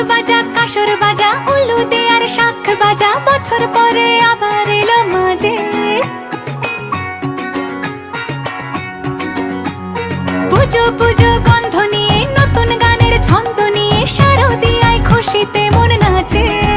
বাজা কাসর বাজা উলু দে আর শাখ বাজা, বছর পরে আবার এলো মাঝে। পুজো পুজো গন্ধ নিয়ে নতুন গানের ছন্দ নিয়ে শারদিয়ায় খুশিতে মন নাচে।